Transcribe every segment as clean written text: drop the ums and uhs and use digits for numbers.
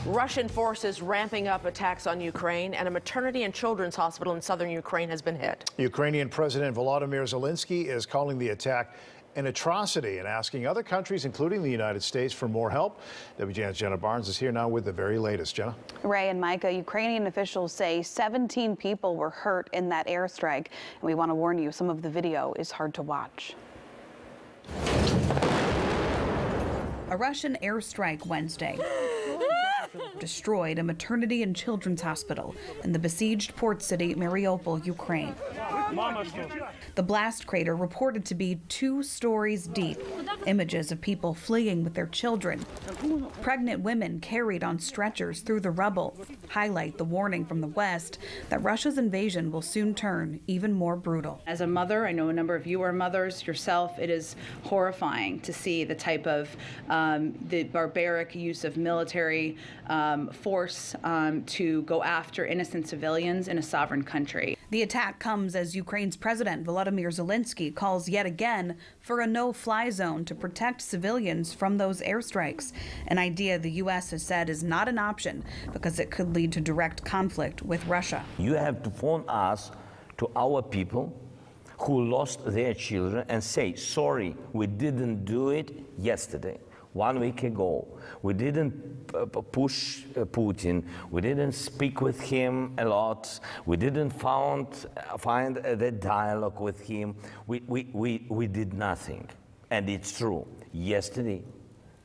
Russian forces ramping up attacks on Ukraine, and a maternity and children's hospital in southern Ukraine has been hit. Ukrainian President Volodymyr Zelensky is calling the attack an atrocity and asking other countries, including the United States, for more help. WGN's Jenna Barnes is here now with the very latest. Jenna? Ray and Micah, Ukrainian officials say 17 people were hurt in that airstrike. And we want to warn you, some of the video is hard to watch. A Russian airstrike Wednesday destroyed a maternity and children's hospital in the besieged port city Mariupol, Ukraine. The blast crater reported to be 2 stories deep. Images of people fleeing with their children. Pregnant women carried on stretchers through the rubble highlight the warning from the West that Russia's invasion will soon turn even more brutal. As a mother, I know a number of you are mothers yourself. It is horrifying to see the type of the barbaric use of military force to go after innocent civilians in a sovereign country. The attack comes as Ukraine's President Volodymyr Zelensky calls yet again for a no-fly zone to protect civilians from those airstrikes, an idea the U.S. has said is not an option because it could lead to direct conflict with Russia. You have to phone us to our people who lost their children and say, sorry, we didn't do it yesterday. 1 week ago, we didn't push Putin, we didn't speak with him a lot, we didn't find the dialogue with him, we did nothing. And it's true, yesterday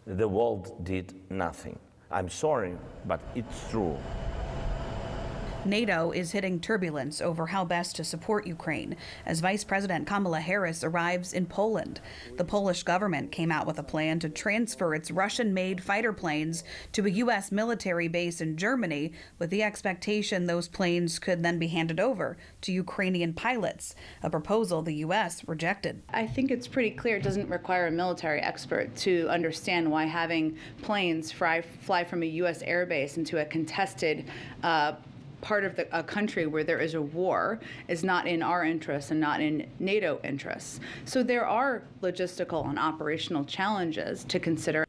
the world did nothing. I'm sorry, but it's true. NATO is hitting turbulence over how best to support Ukraine as Vice President Kamala Harris arrives in Poland. The Polish government came out with a plan to transfer its Russian-made fighter planes to a U.S. military base in Germany, with the expectation those planes could then be handed over to Ukrainian pilots, a proposal the U.S. rejected. I think it's pretty clear it doesn't require a military expert to understand why having planes fly from a U.S. airbase into a contested part of a country where there is a war is not in our interests and not in NATO interests. So there are logistical and operational challenges to consider.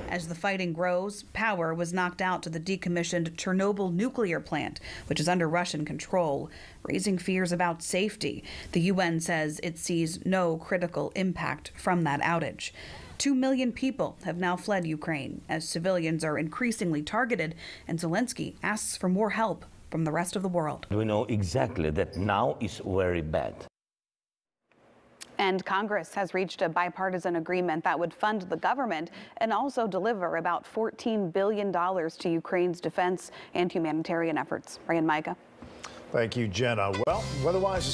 As the fighting grows, power was knocked out to the decommissioned Chernobyl nuclear plant, which is under Russian control, raising fears about safety. The UN says it sees no critical impact from that outage. 2 million people have now fled Ukraine as civilians are increasingly targeted, and Zelensky asks for more help from the rest of the world. We know exactly that now is very bad. And Congress has reached a bipartisan agreement that would fund the government and also deliver about $14 billion to Ukraine's defense and humanitarian efforts. Ray and Micah. Thank you, Jenna. Well, weather-wise,